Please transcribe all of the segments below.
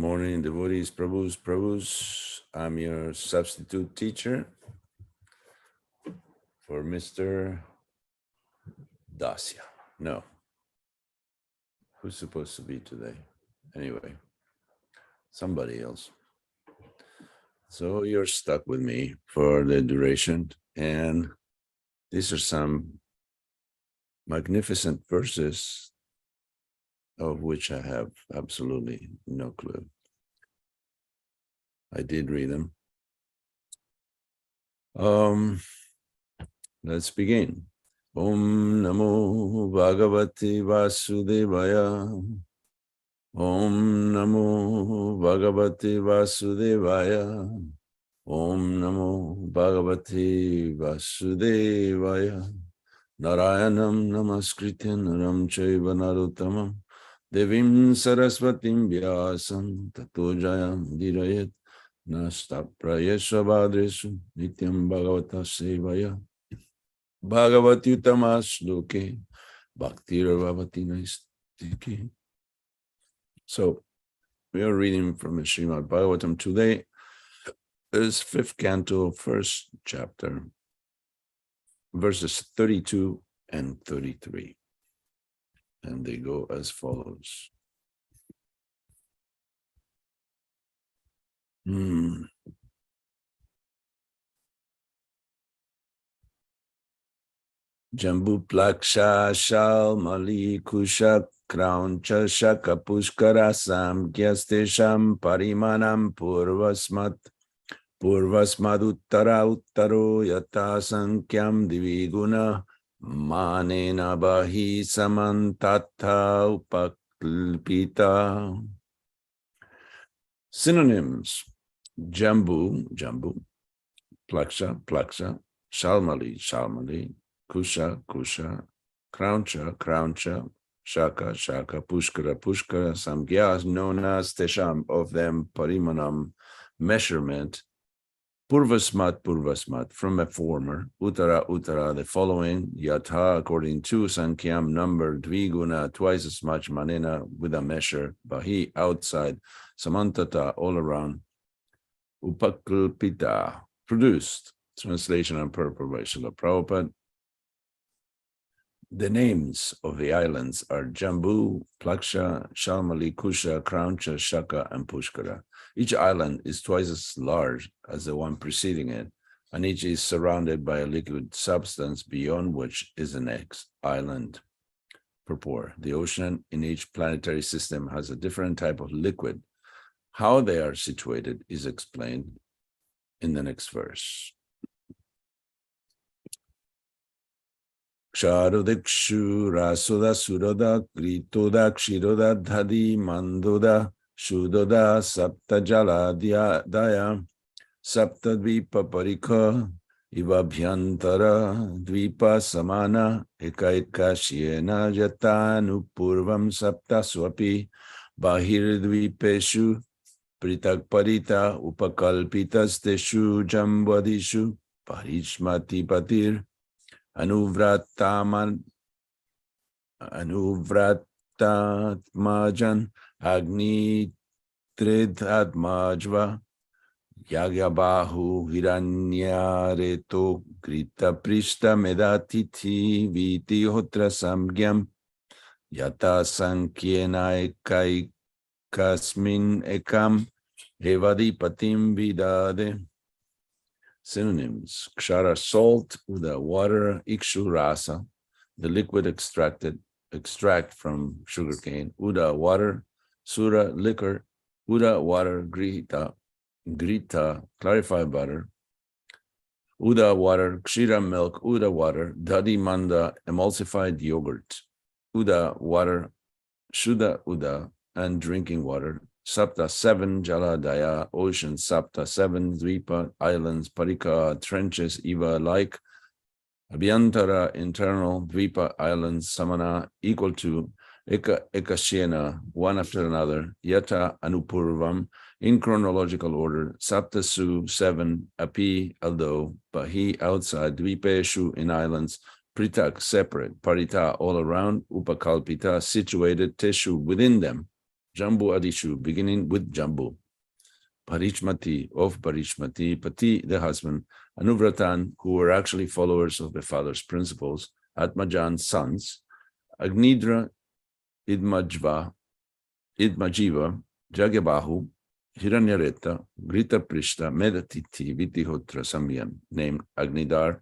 morning, devotees, Prabhus. I'm your substitute teacher for Mr. Dasya. No. Who's supposed to be today? Anyway, somebody else. So you're stuck with me for the duration. And these are some magnificent verses of which I have absolutely no clue. I did read them. Let's begin. Om Namo Bhagavate Vasudevaya. Om Namo Bhagavate Vasudevaya. Om Namo Bhagavate Vasudevaya. Narayanam Namaskritya Naram Chaiva Narottamam Devim Saraswatim Vyasam Tato Jayam Dirayet Nasta Prayesva Bhadresu Nityam Bhagavata Sevaya Bhagavati Utamas Loke Bhaktir Bhavati Naistiki. So we are reading from the Srimad Bhagavatam today. Is 5th canto, 1st chapter, verses 32 and 33. And they go as follows. Jambu Plaksha Shal Mali Kusha Krauncha Shaka Pushkara Samgyastesham Parimanam Purvasmaduttara Uttaro Yata Sankyam Diviguna Manena Bahi Samantata Upaklpita. Synonyms: Jambu, Plaksha, Shalmali, Kusha, Krauncha, Shaka, Pushkara, Samgyas, known as Tesham, of them, Parimanam, measurement, Purvasmat, from a former, Uttara, the following, Yatha, according to, Sankyam, number, Dviguna, twice as much, Manena, with a measure, Bahi, outside, Samantata, all around, Upaklpita, produced. Translation and purport by Srila Prabhupada. The names of the islands are Jambu, Plaksha, Shalmali, Kusha, Krauncha, Shaka, and Pushkara. Each island is twice as large as the one preceding it, and each is surrounded by a liquid substance beyond which is the next island. Purport: the ocean in each planetary system has a different type of liquid. How they are situated is explained in the next verse. Ksharodakshu Rasoda Suroda Kritoda Kshiroda Dhadi Mandoda Shudoda Sapta Jala Daya Sapta Dvipa Parika Ivabhyantara Dvipa Samana Eka Shiena Jatanupurvam Sapta Swapi Bahir Dvipeshu Pritak Parita Upakalpitas Teshu Jambadishu Parishmati Patir Anuvratatmajan Agni Tridhatmajva Yagyabahu Hiranyareto Krita Prishta Medatiti Viti Hotra Samgyam Yata Sankyena Ekaikasmin Ekam Evadipatim Vidade. Synonyms: Kshara, salt, Uda, water, Ikshu, rasa, the liquid extract from sugarcane, Uda, water, Sura, liquor, Uda, water, Grita, clarified butter, Uda, water, Kshira, milk, Uda, water, Dadi, manda, emulsified yogurt, Uda, water, Shuddha, Uda, and drinking water, Sapta, 7, Jala, Daya, ocean, Sapta, 7, Dvipa, islands, Parika, trenches, Iva, like, Abhyantara, internal, Dvipa, islands, Samana, equal to, Ekashena, one after another, Yata, Anupurvam, in chronological order, Saptasu, 7, Api, although, Bahi, outside, Dvipeshu, in islands, Pritak, separate, Parita, all around, Upakalpita, situated, Teshu, within them, Jambu Adishu, beginning with Jambu. Parishmati, of Parishmati, Pati, the husband, Anuvratan, who were actually followers of the father's principles, Atmajan's sons, Agnidra, Idmajiva, Jagyabahu, Hiranyareta, Grita Prishta, Medatiti, Vitihotra Samyan, named Agnidra,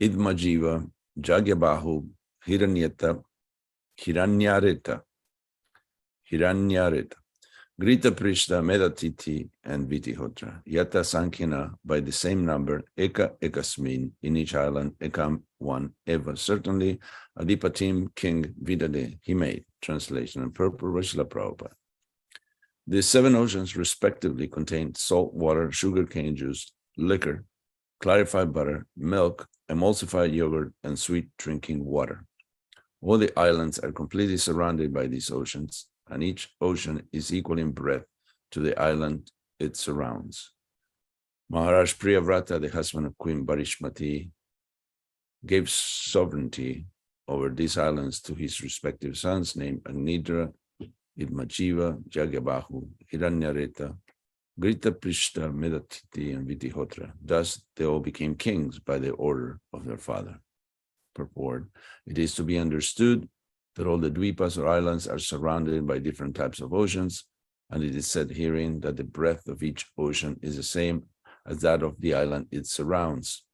Idmajiva, Jagyabahu, Hiranyareta, Grita Prishta, Medatiti, and Vitihotra. Yata Sankhina, by the same number, Eka Ekasmin, in each island, Ekam one, Eva. Certainly, Adipatim, King Vidade, he made. Translation and purport, Srila Prabhupada. The 7 oceans respectively contain salt water, sugarcane juice, liquor, clarified butter, milk, emulsified yogurt, and sweet drinking water. All the islands are completely surrounded by these oceans, and each ocean is equal in breadth to the island it surrounds. Maharaj Priyavrata, the husband of Queen Barishmati, gave sovereignty over these islands to his respective sons named Agnidra, Idmajiva, Jagyabahu, Hiranyareta, Grita Prishta, Medatiti, and Vitihotra. Thus, they all became kings by the order of their father. Purport: it is to be understood that all the dvipas or islands are surrounded by different types of oceans, and it is said herein that the breadth of each ocean is the same as that of the island it surrounds.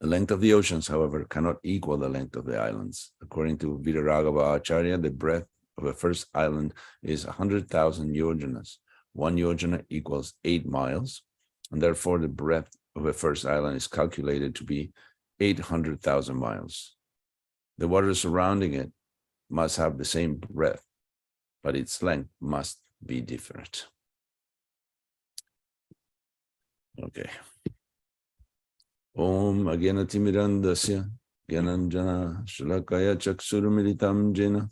The length of the oceans, however, cannot equal the length of the islands. According to Viraraghava Acharya, the breadth of a first island is 100,000 yojanas. 1 yojana equals 8 miles, and therefore the breadth of a first island is calculated to be 800,000 miles. The water surrounding it must have the same breadth, but its length must be different. Okay. Om Agyanati Mirandasya Gyananjana Shalakaya Chaksurumilitam Jena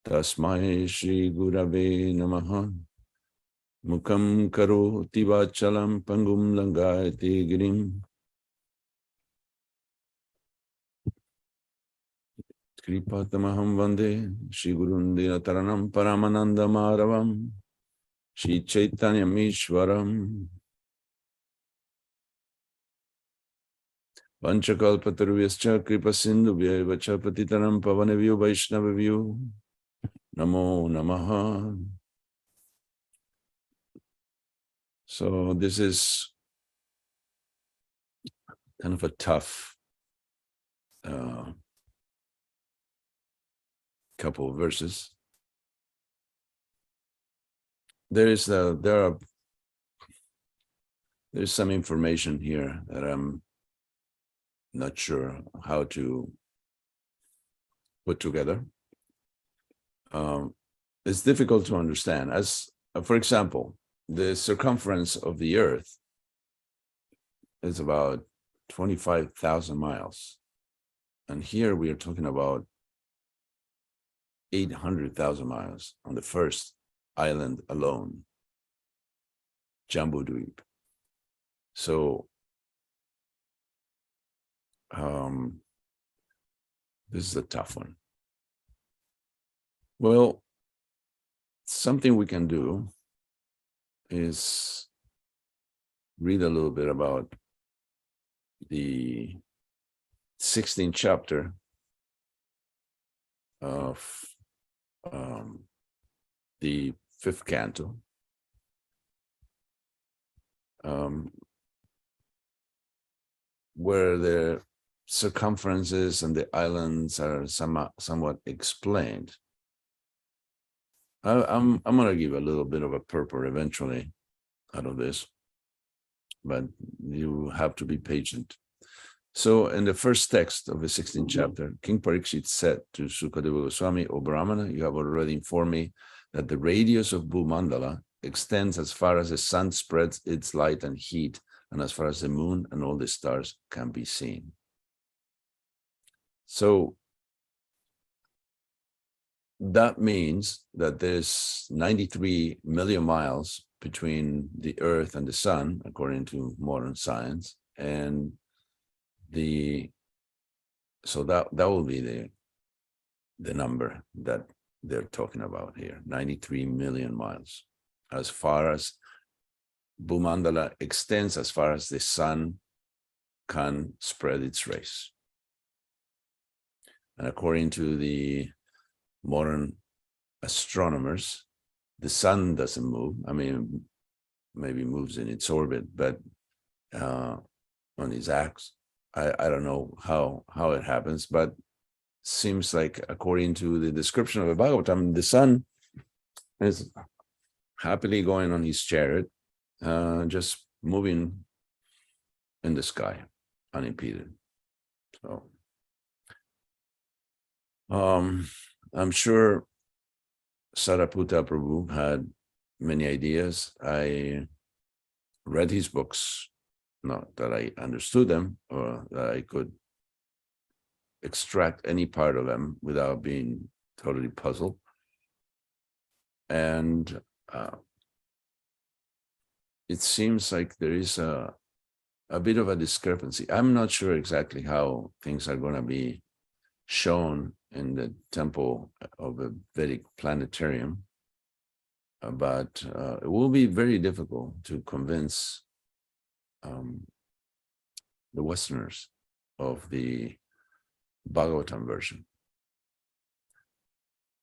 Tasmai Shri Gurave Namaha Mukam Karoti Vachalam Pangum Langayati Girim Kripatamaham Vande Shri Gurundina Taranam Paramananda Maravam Shri Chaitanya Mishwaram Vanchakalpatarvyascha Kripasindhubhya Vacha Patitanam Pavanavyo Vaishnavavyo Namo Namaha. So this is kind of a tough couple of verses. There's some information here that I'm not sure how to put together. It's difficult to understand. As for example, the circumference of the Earth is about 25,000 miles, and here we are talking about 800,000 miles on the first island alone, Jambudweep. So this is a tough one. Well, something we can do is read a little bit about the 16th chapter of the 5th canto, where the circumferences and the islands are somewhat explained. I'm going to give a little bit of a purport eventually out of this, but you have to be patient. So in the first text of the 16th chapter, King Parikshit said to Sukadeva Goswami, O Brahmana, you have already informed me that the radius of Bhumandala extends as far as the sun spreads its light and heat, and as far as the moon and all the stars can be seen. So that means that there's 93 million miles between the Earth and the sun, according to modern science, and so that will be the number that they're talking about here, 93 million miles. As far as Bhumandala extends, as far as the sun can spread its rays. And according to the modern astronomers, the sun doesn't move. I mean, maybe moves in its orbit, but on its axis, I don't know how it happens, but seems like according to the description of the Bhagavatam, the sun is happily going on his chariot, just moving in the sky, unimpeded. So I'm sure Sariputta Prabhu had many ideas. I read his books, not that I understood them or that I could extract any part of them without being totally puzzled. And it seems like there is a bit of a discrepancy. I'm not sure exactly how things are going to be shown in the temple of a Vedic planetarium, but it will be very difficult to convince the Westerners of the Bhagavatam version.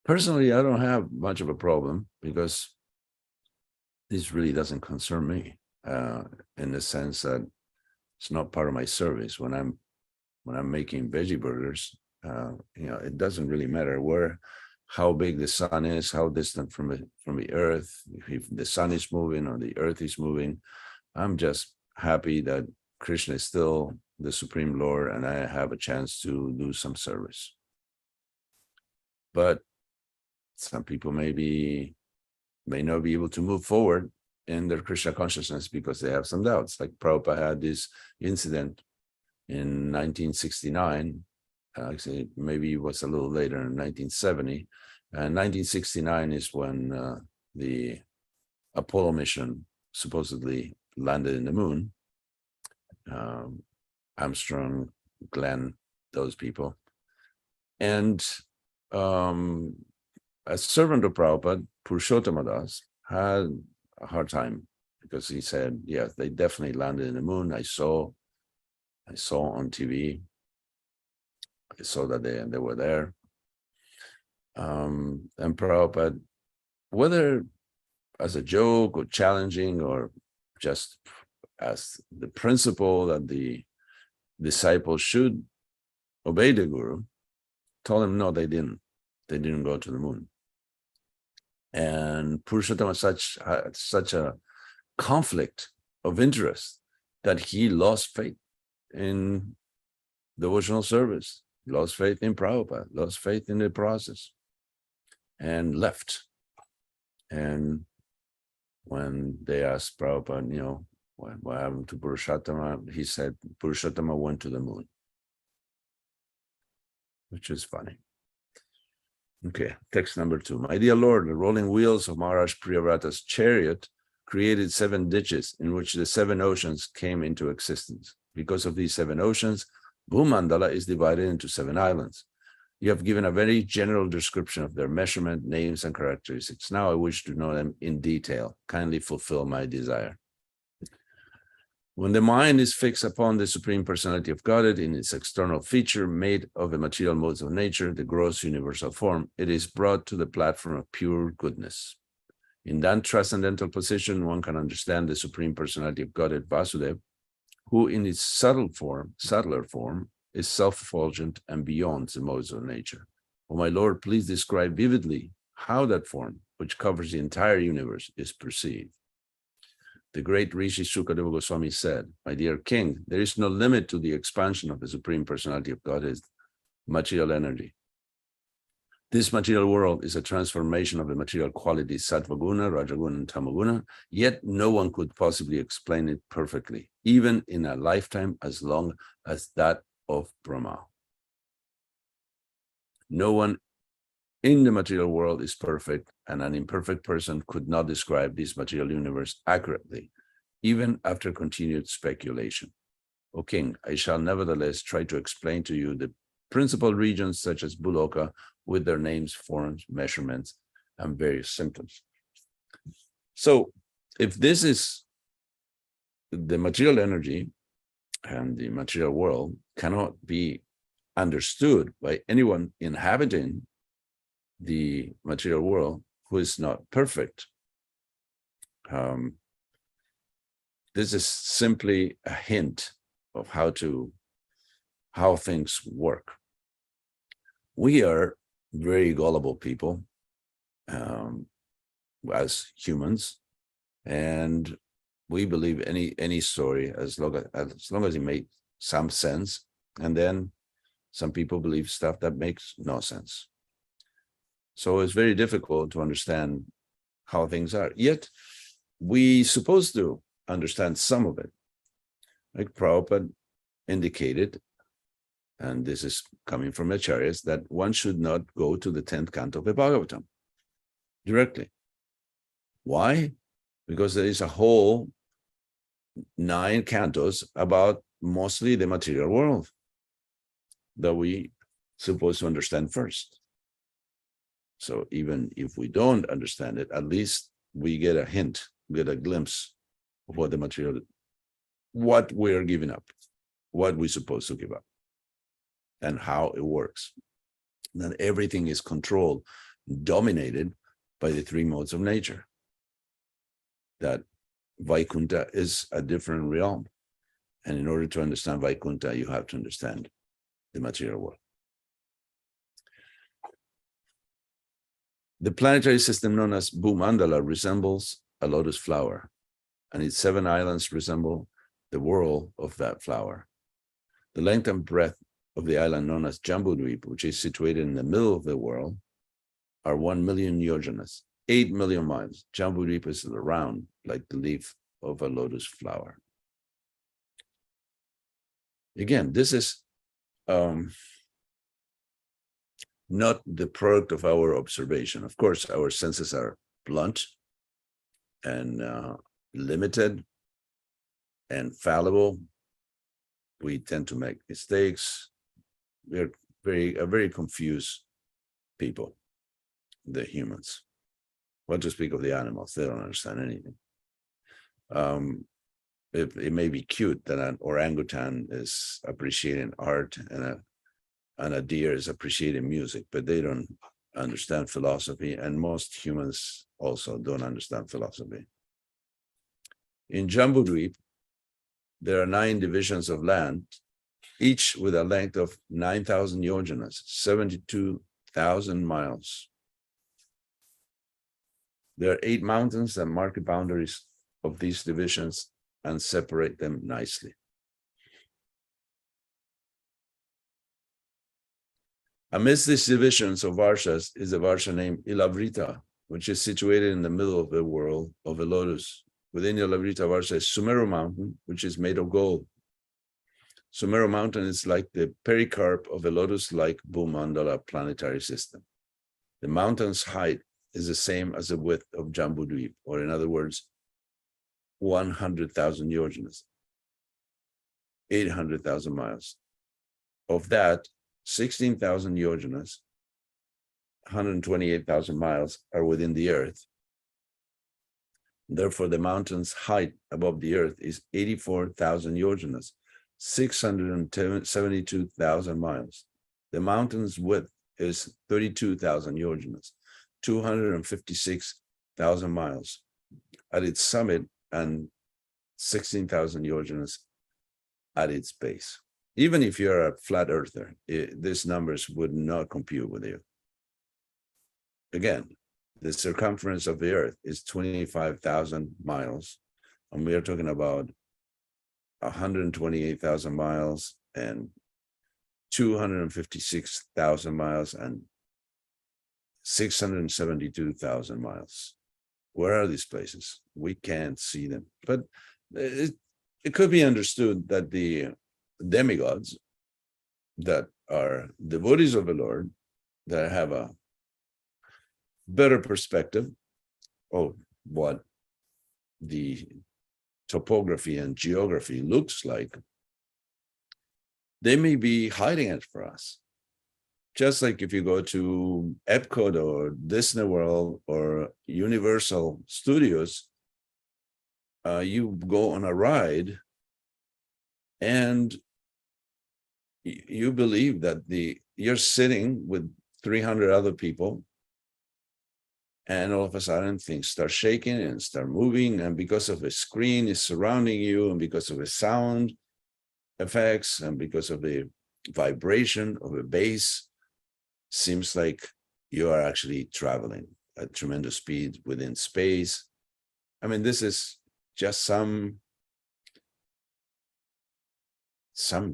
Personally, I don't have much of a problem because this really doesn't concern me in the sense that it's not part of my service. When I'm making veggie burgers, it doesn't really matter how big the sun is, how distant from the earth, if the sun is moving or the earth is moving. I'm just happy that Krishna is still the Supreme Lord and I have a chance to do some service. But some people may not be able to move forward in their Krishna consciousness because they have some doubts. Like Prabhupada had this incident in 1969. Actually, maybe it was a little later in 1970. And 1969 is when the Apollo mission supposedly landed in the moon. Armstrong, Glenn, those people. And a servant of Prabhupada, Purushottam Das, had a hard time because he said, yes, they definitely landed in the moon. I saw on TV. I saw that they were there. And Prabhupada, whether as a joke or challenging or just as the principle that the disciples should obey the Guru, told him no, they didn't. They didn't go to the moon. And Purushottam had such a conflict of interest that he lost faith in devotional service, lost faith in Prabhupada, lost faith in the process, and left. And when they asked Prabhupada, what happened to Purushottama, he said, Purushottama went to the moon, which is funny. Okay, text number 2. My dear Lord, the rolling wheels of Maharaj Priyavrata's chariot created 7 ditches in which the 7 oceans came into existence. Because of these 7 oceans, Bhumandala is divided into 7 islands. You have given a very general description of their measurement, names, and characteristics. Now I wish to know them in detail. Kindly fulfill my desire. When the mind is fixed upon the Supreme Personality of Godhead in its external feature made of the material modes of nature, the gross universal form, it is brought to the platform of pure goodness. In that transcendental position, one can understand the Supreme Personality of Godhead, Vasudeva, who in its subtler form, is self-effulgent and beyond the modes of nature. Oh, my Lord, please describe vividly how that form, which covers the entire universe, is perceived. The great Rishi Sukadeva Goswami said, my dear king, there is no limit to the expansion of the Supreme Personality of Godhead's material energy. This material world is a transformation of the material qualities Sattva-guna, Rajaguna, and Tamaguna, yet no one could possibly explain it perfectly, even in a lifetime as long as that of Brahma. No one in the material world is perfect, and an imperfect person could not describe this material universe accurately, even after continued speculation. O king, I shall nevertheless try to explain to you the principal regions such as Buloka with their names, forms, measurements, and various symptoms. So if this is the material energy and the material world cannot be understood by anyone inhabiting the material world who is not perfect, this is simply a hint of how things work. We are very gullible people as humans, and we believe any story as long as it makes some sense. And then some people believe stuff that makes no sense. So it's very difficult to understand how things are. Yet we're supposed to understand some of it. Like Prabhupada indicated, and this is coming from Acharyas, that one should not go to the 10th canto of the Bhagavatam directly. Why? Because there is a whole 9 cantos about mostly the material world that we supposed to understand first. So even if we don't understand it, at least we get a hint, get a glimpse of what the material, what we're giving up, what we're supposed to give up, and how it works. That everything is controlled, dominated by the 3 modes of nature. That Vaikuntha is a different realm. And in order to understand Vaikuntha, you have to understand the material world. The planetary system known as Bhumandala resembles a lotus flower, and its 7 islands resemble the whorl of that flower. The length and breadth of the island known as Jambudvip, which is situated in the middle of the world, are 1 million yojanas, 8 million miles. Jambudvip is round like the leaf of a lotus flower. Again, this is not the product of our observation. Of course, our senses are blunt and limited and fallible. We tend to make mistakes. We're very confused people, the humans. What to speak of the animals? They don't understand anything. It may be cute that an orangutan is appreciating art and a deer is appreciating music, but they don't understand philosophy, and most humans also don't understand philosophy. In Jambudvip, there are 9 divisions of land, each with a length of 9,000 yojanas, 72,000 miles. There are 8 mountains that mark the boundaries of these divisions and separate them nicely. Amidst these divisions of Varshas is a Varsha named Ilavrita, which is situated in the middle of the world of a lotus. Within Ilavrita Varsha is Sumeru mountain, which is made of gold. Sumeru mountain is like the pericarp of a lotus-like Bhumandala planetary system. The mountain's height is the same as the width of Jambudvip, or in other words, 100,000 yojanas, 800,000 miles. Of that, 16,000 yojanas, 128,000 miles, are within the earth. Therefore, the mountain's height above the earth is 84,000 yojanas, 672,000 miles. The mountain's width is 32,000 yojanas, 256,000 miles at its summit, and 16,000 yojanas at its base. Even if you're a flat earther, these numbers would not compute with you. Again, the circumference of the earth is 25,000 miles, and we are talking about 128,000 miles and 256,000 miles and 672,000 miles. Where are these places? We can't see them, but it could be understood that the demigods that are devotees of the Lord, that have a better perspective of what the topography and geography looks like, they may be hiding it for us. Just like if you go to Epcot or Disney World or Universal Studios, you go on a ride and you believe that you're sitting with 300 other people, and all of a sudden things start shaking and start moving, and because of a screen is surrounding you, and because of the sound effects, and because of the vibration of a bass, seems like you are actually traveling at tremendous speed within space. I mean, this is just some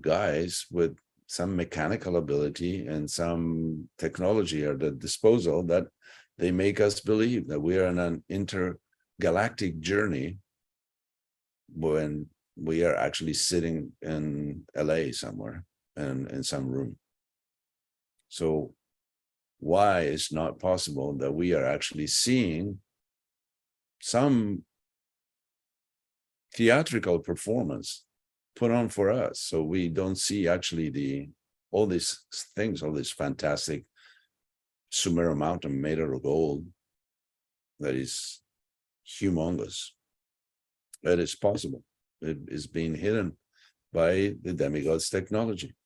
guys with some mechanical ability and some technology at their disposal that they make us believe that we are on an intergalactic journey when we are actually sitting in LA somewhere and in some room. So why it's not possible that we are actually seeing some theatrical performance put on for us, so we don't see actually all these things, all this fantastic Sumera mountain made out of gold that is humongous. That is possible. It is being hidden by the demigod's technology.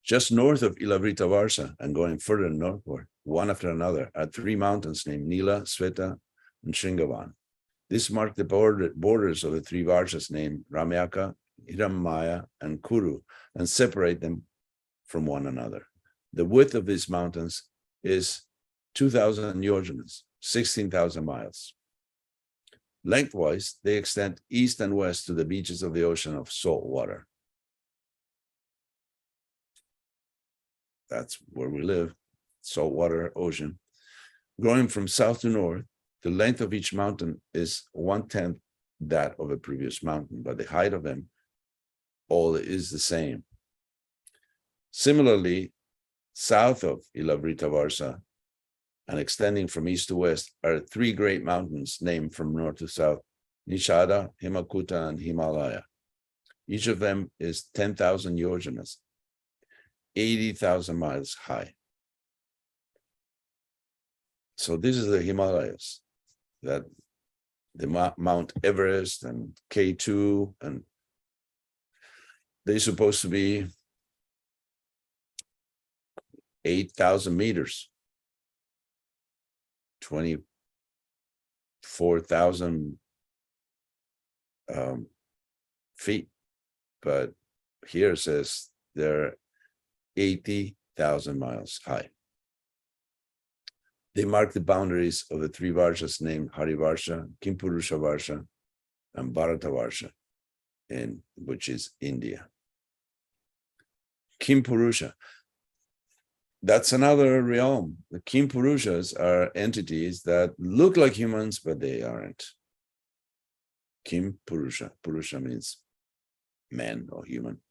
Just north of Ilavrita and going further northward, one after another, are three mountains named Nila, Sveta, and Shringavan. This marked the borders of the three Varshas named Ramyaka, Hiramaya, and Kuru, and separate them from one another. The width of these mountains is 2,000 yojanas, 16,000 miles. Lengthwise, they extend east and west to the beaches of the ocean of salt water. That's where we live, saltwater ocean. Going from south to north, the length of each mountain is 1/10 that of a previous mountain, but the height of them all is the same. Similarly, south of Ilavrita and extending from east to west are three great mountains named from north to south, Nishada, Himakuta, and Himalaya. Each of them is 10,000 yojanas, 80,000 miles high. So this is the Himalayas, that the Mount Everest and K2, and they're supposed to be 8,000 meters, 24,000 feet. But here it says they're 80,000 miles high. They mark the boundaries of the three Varshas named Harivarsha, Kimpurusha Varsha, and Bharata Varsha, which is India. Kimpurusha, that's another realm. The Kimpurushas are entities that look like humans, but they aren't. Kimpurusha, Purusha means man or human.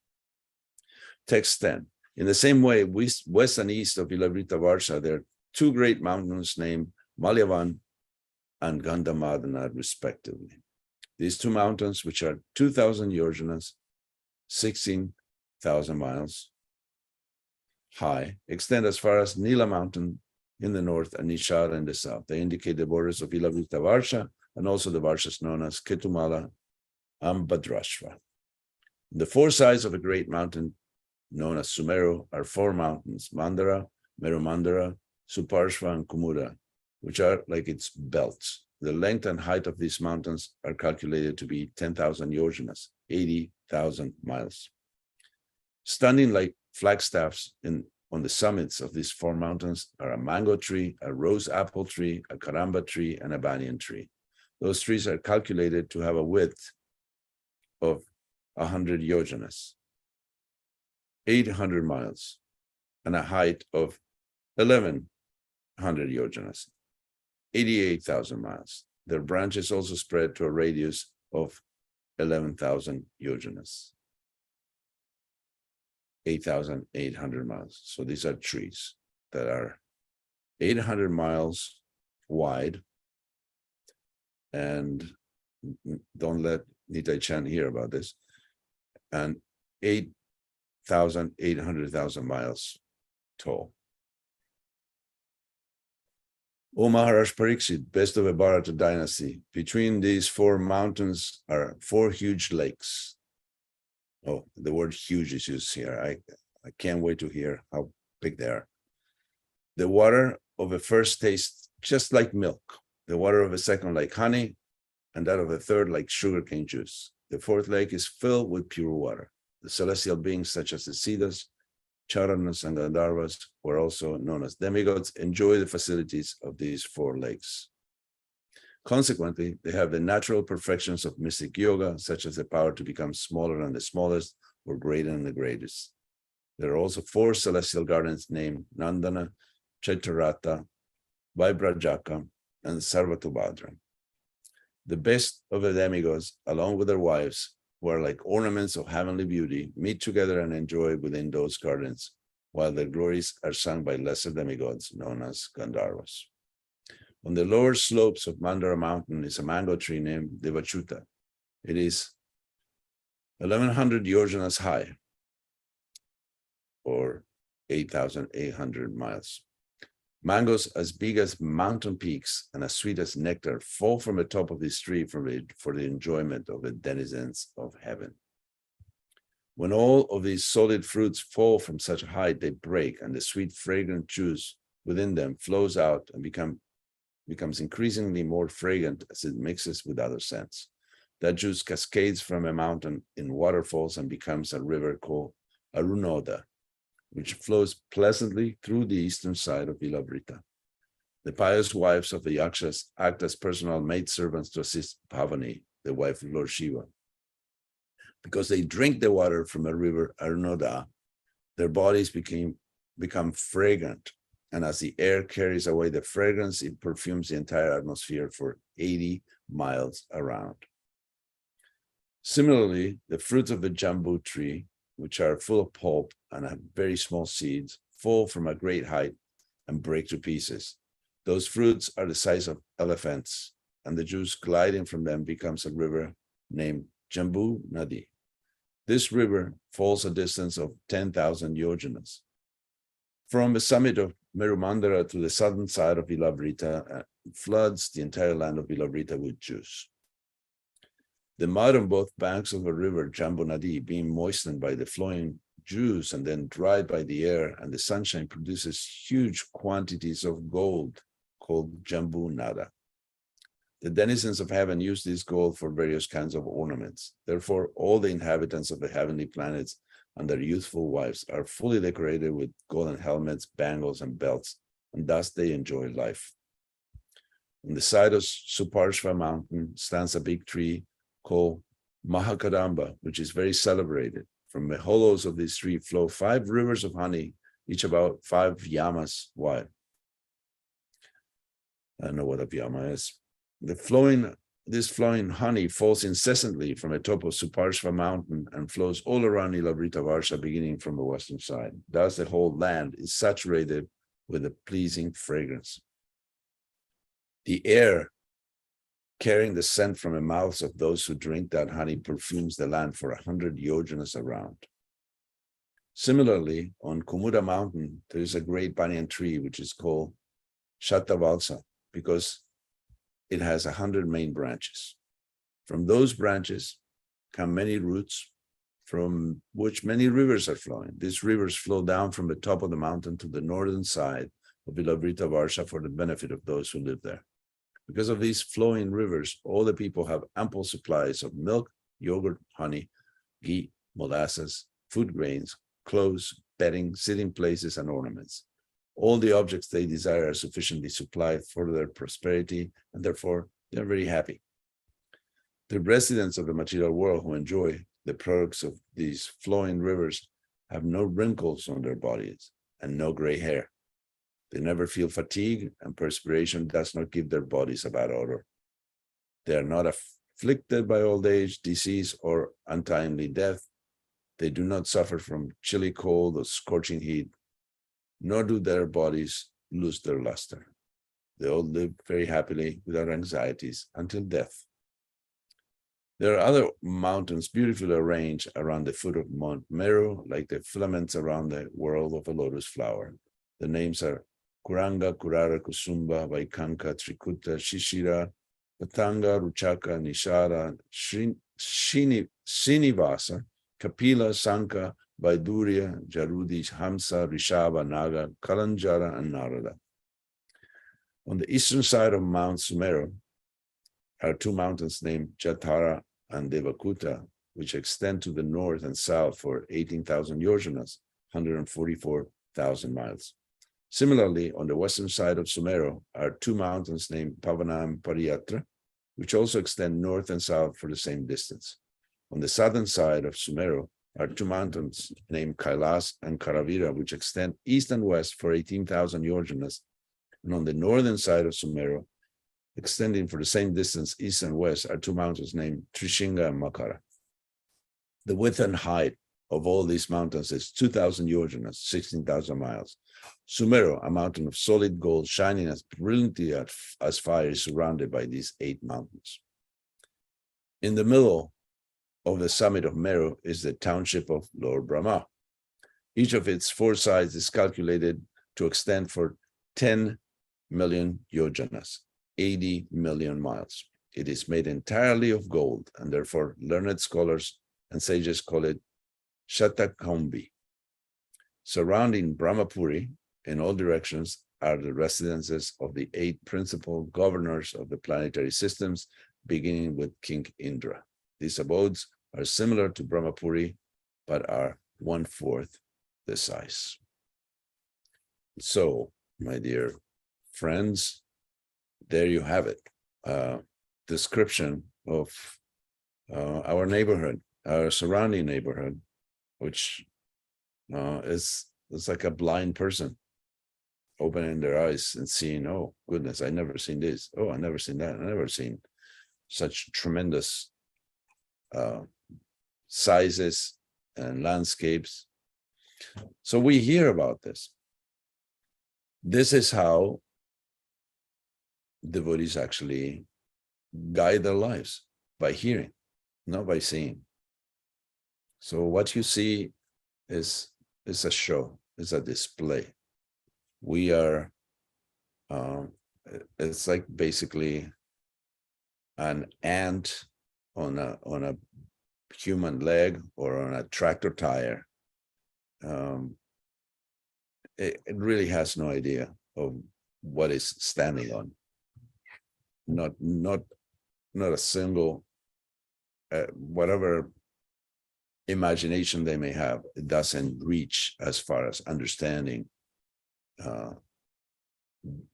Text 10. In the same way, west and east of Ilavrita Varsha, there are two great mountains named Malyavan and Gandhamadana, respectively. These two mountains, which are 2,000 yojanas, 16,000 miles high, extend as far as Nila Mountain in the north and Nishada in the south. They indicate the borders of Ilavrita Varsha and also the Varshas known as Ketumala and Bhadrashva. The four sides of a great mountain known as Sumeru are four mountains, Mandara, Merumandara, Suparshva, and Kumura, which are like its belts. The length and height of these mountains are calculated to be 10,000 yojanas, 80,000 miles. Standing like flagstaffs on the summits of these four mountains are a mango tree, a rose apple tree, a caramba tree, and a banyan tree. Those trees are calculated to have a width of 100 yojanas, 800 miles, and a height of 1,100 yojanas, 88,000 miles. Their branches also spread to a radius of 11,000 yojanas, 8,800 miles. So these are trees that are 800 miles wide, and don't let Nitai Chan hear about this, and 8,000 miles tall. O Maharaj Pariksit, best of a Bharata dynasty, between these four mountains are four huge lakes. Oh, the word huge is used here. I can't wait to hear how big they are. The water of a first tastes just like milk, the water of a second like honey, and that of a third like sugarcane juice. The fourth lake is filled with pure water. The celestial beings such as the Siddhas, Charanas, and Gandharvas, who are also known as demigods, enjoy the facilities of these four lakes. Consequently, they have the natural perfections of mystic yoga, such as the power to become smaller than the smallest or greater than the greatest. There are also four celestial gardens named Nandana, Chaitarata, Vaibrajaka, and Sarvatubhadra. The best of the demigods, along with their wives, who are like ornaments of heavenly beauty, meet together and enjoy within those gardens, while their glories are sung by lesser demigods known as Gandharvas. On the lower slopes of Mandara mountain is a mango tree named Devachuta. It is 1,100 yojanas high, or 8,800 miles. Mangoes as big as mountain peaks and as sweet as nectar fall from the top of this tree for the enjoyment of the denizens of heaven. When all of these solid fruits fall from such a height, they break, and the sweet, fragrant juice within them flows out and becomes increasingly more fragrant as it mixes with other scents. That juice cascades from a mountain in waterfalls and becomes a river called Arunoda, which flows pleasantly through the eastern side of Vilavrita. The pious wives of the Yakshas act as personal maidservants to assist Bhavani, the wife of Lord Shiva. Because they drink the water from a river Arunoda, their bodies become fragrant, and as the air carries away the fragrance, it perfumes the entire atmosphere for 80 miles around. Similarly, the fruits of the jambu tree, which are full of pulp and have very small seeds, fall from a great height and break to pieces. Those fruits are the size of elephants, and the juice gliding from them becomes a river named Jambu Nadi. This river falls a distance of 10,000 yojanas. From the summit of Merumandara to the southern side of Vilavrita, floods the entire land of Vilavrita with juice. The mud on both banks of the river Jambu Nadi, being moistened by the flowing juice and then dried by the air and the sunshine, produces huge quantities of gold called Jambu Nada. The denizens of heaven use this gold for various kinds of ornaments. Therefore, all the inhabitants of the heavenly planets and their youthful wives are fully decorated with golden helmets, bangles, and belts, and thus they enjoy life. On the side of Suparshva mountain stands a big tree called Mahakadamba, which is very celebrated. From the hollows of this tree flow 5 rivers of honey, each about 5 yamas wide. I don't know what a yama is. This flowing honey falls incessantly from the top of Suparshva mountain and flows all around Ilavrita Varsha, beginning from the western side. Thus, the whole land is saturated with a pleasing fragrance. The air carrying the scent from the mouths of those who drink that honey perfumes the land for 100 yojanas around. Similarly, on Kumuda mountain, there is a great banyan tree, which is called Shatavalsa, because it has 100 main branches. From those branches come many roots, from which many rivers are flowing. These rivers flow down from the top of the mountain to the northern side of Vilavrita Varsha for the benefit of those who live there. Because of these flowing rivers, all the people have ample supplies of milk, yogurt, honey, ghee, molasses, food grains, clothes, bedding, sitting places, and ornaments. All the objects they desire are sufficiently supplied for their prosperity, and therefore they're very happy. The residents of the material world who enjoy the products of these flowing rivers have no wrinkles on their bodies and no gray hair. They never feel fatigue, and perspiration does not give their bodies a bad odor. They are not afflicted by old age, disease, or untimely death. They do not suffer from chilly cold or scorching heat, nor do their bodies lose their luster. They all live very happily without anxieties until death. There are other mountains beautifully arranged around the foot of Mount Meru, like the filaments around the whorl of a lotus flower. The names are Kuranga, Kurara, Kusumba, Vaikanka, Trikuta, Shishira, Patanga, Ruchaka, Nishara, Srinivasa, Kapila, Sanka, Vaidurya, Jarudi, Hamsa, Rishava, Naga, Kalanjara, and Narada. On the eastern side of Mount Sumeru are two mountains named Jatara and Devakuta, which extend to the north and south for 18,000 yojanas, 144,000 miles. Similarly, on the western side of Sumeru are two mountains named Pavana and Pariyatra, which also extend north and south for the same distance. On the southern side of Sumeru are two mountains named Kailas and Karavira, which extend east and west for 18,000 yojanas. And on the northern side of Sumeru, extending for the same distance east and west, are two mountains named Trishinga and Makara. The width and height of all these mountains is 2,000 yojanas, 16,000 miles. Sumeru, a mountain of solid gold, shining as brilliantly as fire, is surrounded by these 8 mountains. In the middle of the summit of Meru is the township of Lord Brahma. Each of its 4 sides is calculated to extend for 10 million yojanas, 80 million miles. It is made entirely of gold, and therefore learned scholars and sages call it Shatakambi. Surrounding Brahmapuri in all directions are the residences of the 8 principal governors of the planetary systems, beginning with King Indra. These abodes are similar to Brahmapuri, but are 1/4 the size. So, my dear friends, there you have it. Description of our neighborhood, our surrounding neighborhood, which is like a blind person opening their eyes and seeing, oh goodness, I never seen this. Oh, I never seen that. I never seen such tremendous sizes and landscapes. So we hear about this. This is how devotees actually guide their lives, by hearing, not by seeing. So what you see is a show, is a display. We are, it's like basically an ant on a human leg or on a tractor tire. It really has no idea of what is standing on. Not a single, whatever imagination they may have, it doesn't reach as far as understanding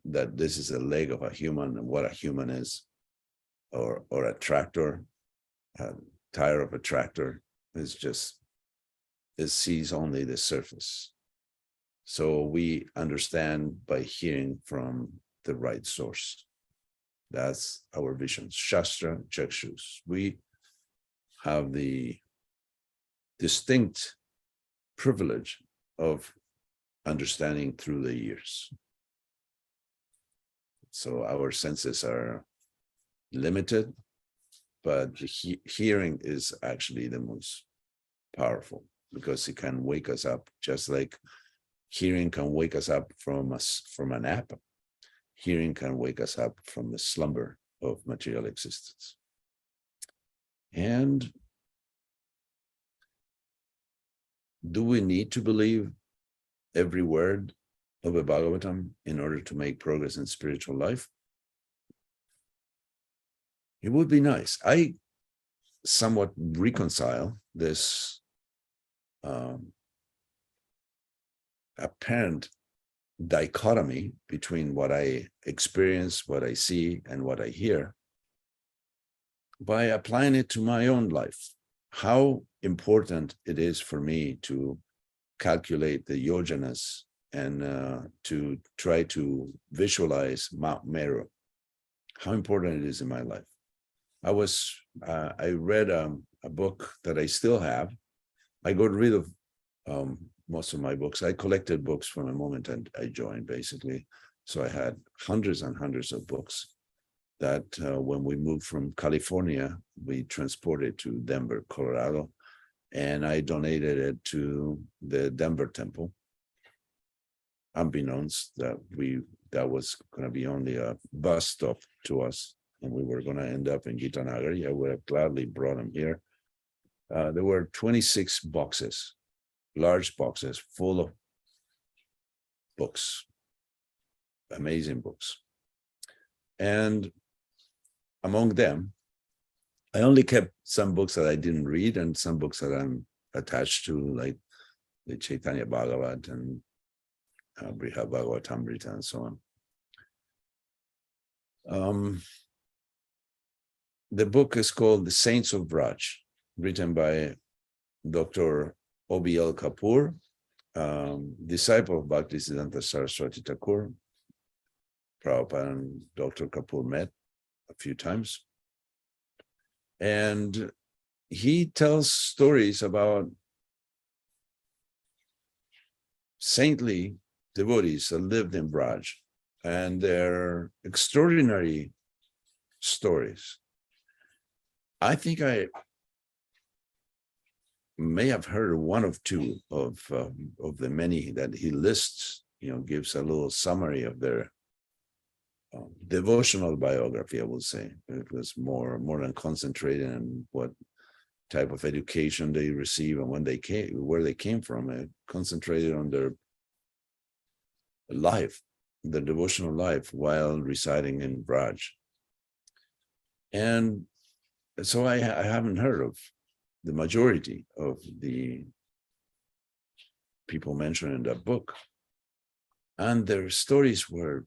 that this is a leg of a human and what a human is, or a tractor, a tire of a tractor is just, it sees only the surface. So we understand by hearing from the right source. That's our vision. Shastra Chakshus. We have the distinct privilege of understanding through the ears. So our senses are limited, but hearing is actually the most powerful, because it can wake us up, just like hearing can wake us up from a nap. Hearing can wake us up from the slumber of material existence. And do we need to believe every word of a Bhagavatam in order to make progress in spiritual life? It would be nice. I somewhat reconcile this apparent dichotomy between what I experience, what I see, and what I hear by applying it to my own life. How important it is for me to calculate the yojanas and to try to visualize Mount Meru. How important it is in my life. I read a book that I still have. I got rid of most of my books. I collected books from the moment I joined, basically. So I had hundreds and hundreds of books that when we moved from California, we transported to Denver, Colorado, and I donated it to the Denver temple. unbeknownst that was going to be only a bus stop to us, and we were going to end up in Gita Nagari. I would have gladly brought him here. There were 26 boxes, large boxes full of books, amazing books. And among them, I only kept some books that I didn't read and some books that I'm attached to, like the Chaitanya Bhagavat and Briha Bhagavatamrita and so on. The book is called The Saints of Braj, written by Dr. O.B.L. Kapoor, disciple of Bhaktisiddhanta Saraswati Thakur. Prabhupada and Dr. Kapoor met a few times. And he tells stories about saintly devotees that lived in Braj, and their extraordinary stories. I think I may have heard one of two of the many that he lists, gives a little summary of their devotional biography, I would say. It was more than concentrated on what type of education they received and when they came, where they came from. It concentrated on their life, their devotional life while residing in Braj. And so I haven't heard of the majority of the people mentioned in that book. And their stories were,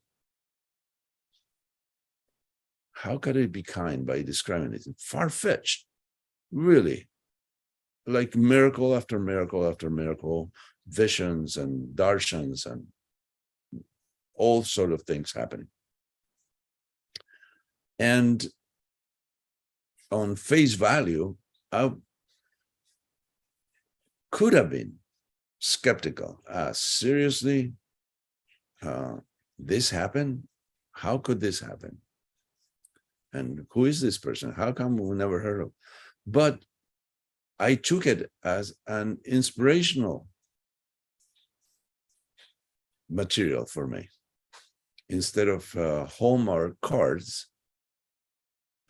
how could I be kind by describing it? Far-fetched, really. Like miracle after miracle after miracle, visions and darshans and all sort of things happening. And on face value, I could have been skeptical. Seriously, this happened? How could this happen? And who is this person? How come we never heard of? But I took it as an inspirational material for me. Instead of Hallmark cards,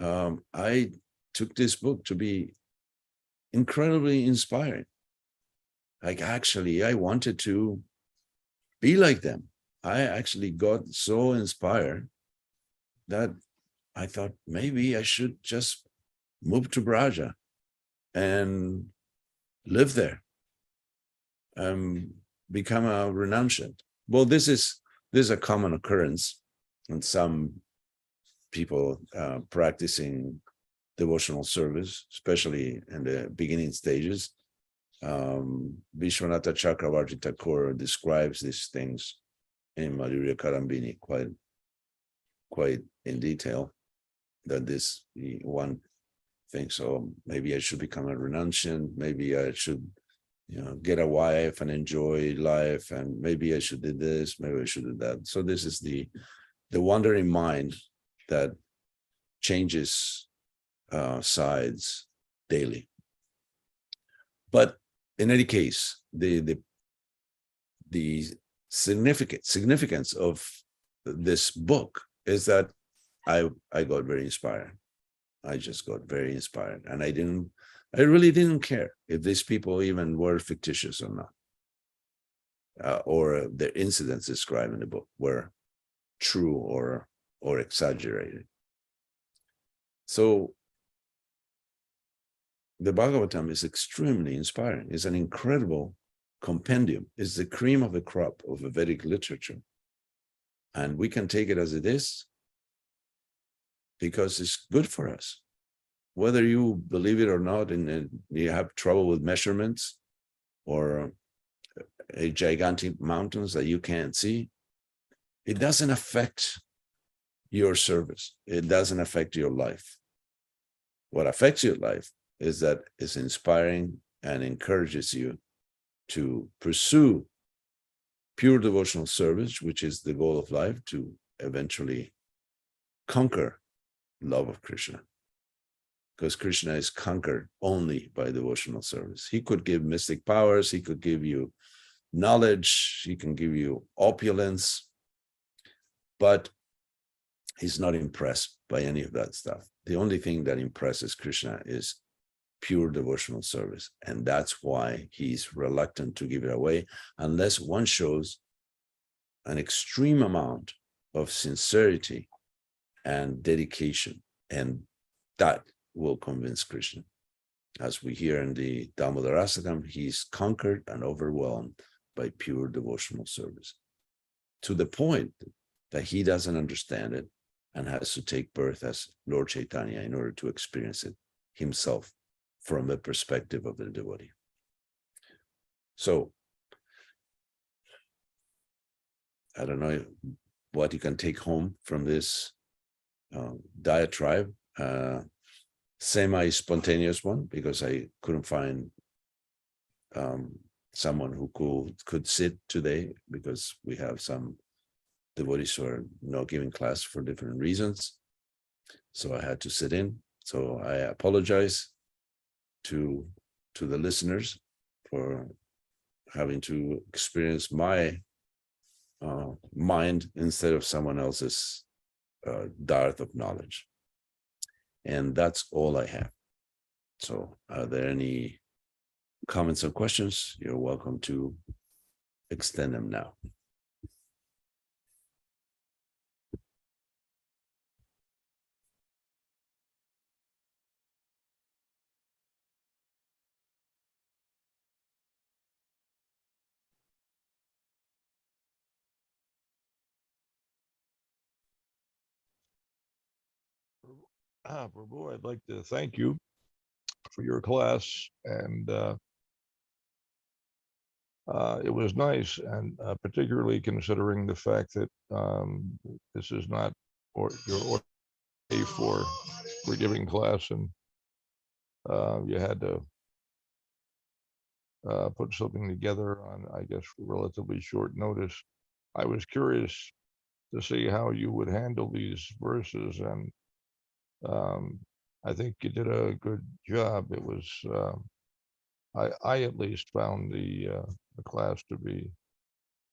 I took this book to be incredibly inspiring. Like, actually, I wanted to be like them. I actually got so inspired that I thought maybe I should just move to Braja and live there and become a renunciant. Well, this is a common occurrence in some people practicing devotional service, especially in the beginning stages. Vishwanatha Chakravarti Thakur describes these things in Madhurya Karambini quite in detail, that this one thinks, oh, maybe I should become a renunciant, maybe I should get a wife and enjoy life, and maybe I should do this, maybe I should do that. So this is the wandering mind that changes sides daily. But in any case, the significance of this book is that I got very inspired. I just got very inspired, and I really didn't care if these people even were fictitious or not, or the incidents described in the book were true or exaggerated. So the Bhagavatam is extremely inspiring. It's an incredible compendium. It's the cream of the crop of the Vedic literature. And we can take it as it is because it's good for us. Whether you believe it or not, and you have trouble with measurements or a gigantic mountains that you can't see, it doesn't affect your service. It doesn't affect your life. What affects your life is that it's inspiring and encourages you to pursue pure devotional service, which is the goal of life, to eventually conquer love of Krishna. Because Krishna is conquered only by devotional service. He could give mystic powers, he could give you knowledge, he can give you opulence, but he's not impressed by any of that stuff. The only thing that impresses Krishna is pure devotional service. And that's why he's reluctant to give it away, unless one shows an extreme amount of sincerity and dedication. And that will convince Krishna. As we hear in the Damodarastakam, he's conquered and overwhelmed by pure devotional service, to the point that he doesn't understand it and has to take birth as Lord Chaitanya in order to experience it himself from the perspective of the devotee. So, I don't know what you can take home from this diatribe, semi-spontaneous one, because I couldn't find someone who could sit today, because we have some devotees who are not giving class for different reasons. So I had to sit in. So I apologize to the listeners for having to experience my mind instead of someone else's dearth of knowledge. And that's all I have. So are there any comments or questions? You're welcome to extend them now. Prabhu, I'd like to thank you for your class, and it was nice, and particularly considering the fact that this is not your day for giving class, and you had to put something together on, I guess, relatively short notice. I was curious to see how you would handle these verses, and I think you did a good job. It was I at least found the class to be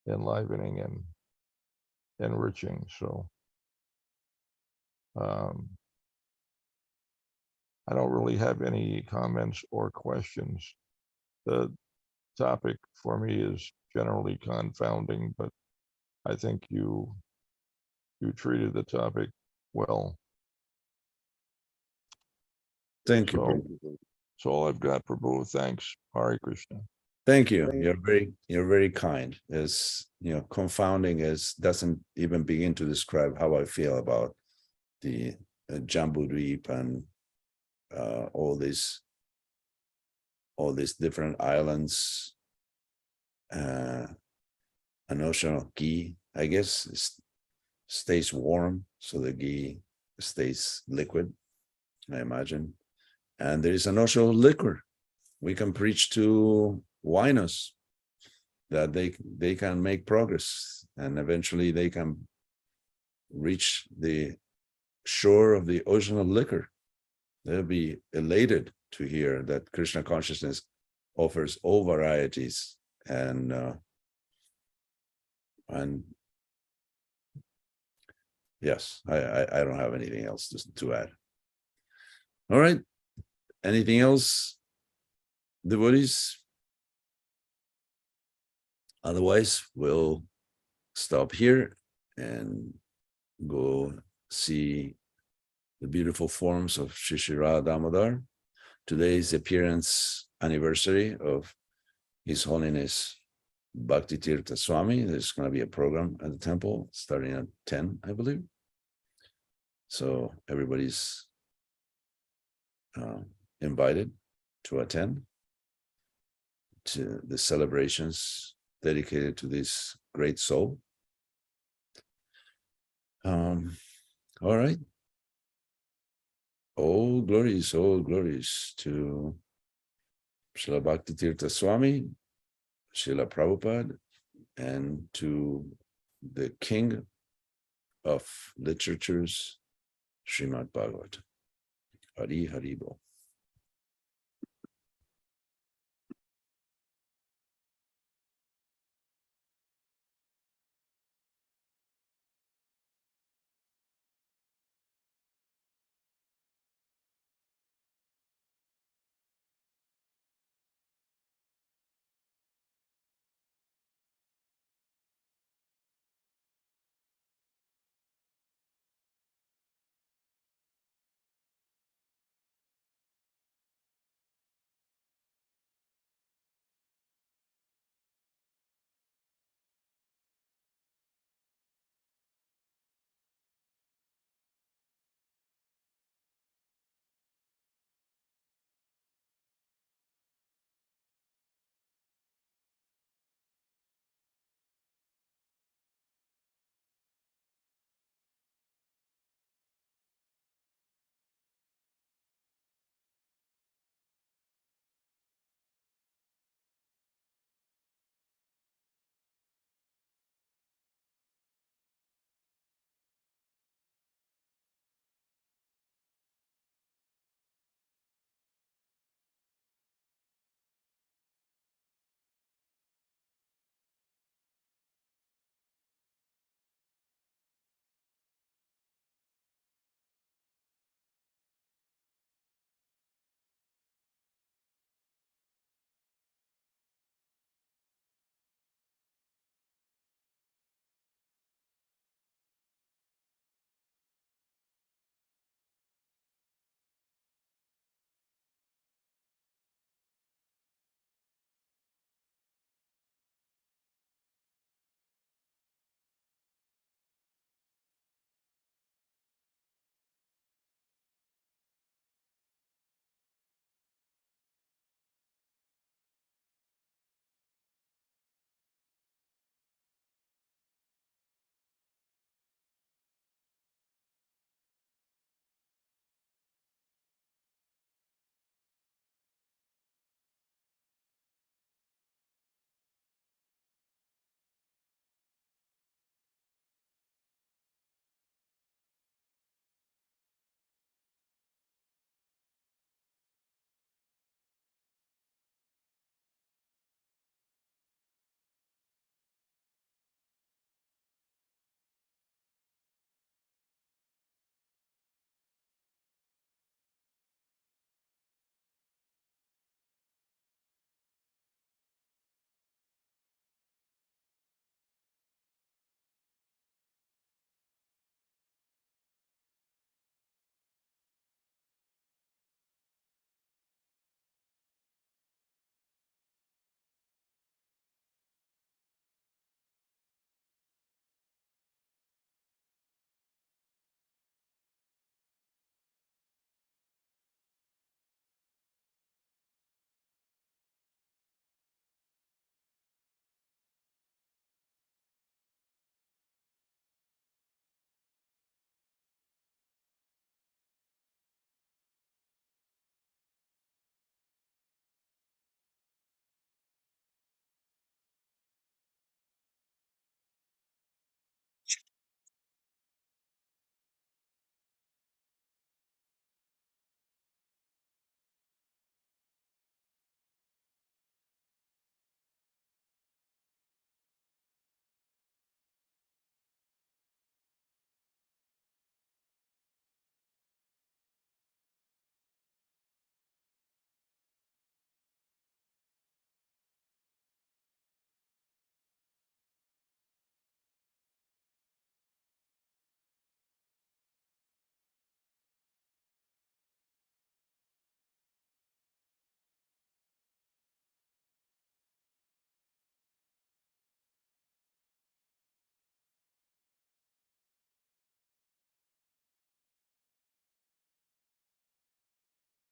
enlivening and enriching. So I don't really have any comments or questions. The topic for me is generally confounding, but I think you treated the topic well. Thank you. So that's all I've got, Prabhu. Thanks. Hare Krishna. Thank you. You're very kind. As you know, confounding doesn't even begin to describe how I feel about the Jambu Dweep and all these different islands. An ocean of ghee, I guess, stays warm, so the ghee stays liquid, I imagine. And there is an ocean of liquor. We can preach to winos that they can make progress, and eventually they can reach the shore of the ocean of liquor. They'll be elated to hear that Krishna consciousness offers all varieties, and yes, I don't have anything else to add. All right. Anything else, devotees? Otherwise, we'll stop here and go see the beautiful forms of Sri Sri Radha Damodar. Today's appearance anniversary of His Holiness Bhakti Tirtha Swami. There's going to be a program at the temple starting at 10, I believe. So everybody's invited to attend to the celebrations dedicated to this great soul. All right. All glories to Srila Bhakti Tirtha Swami, Srila Prabhupada, and to the king of literatures, Srimad Bhagavatam. Hari Hari Bol.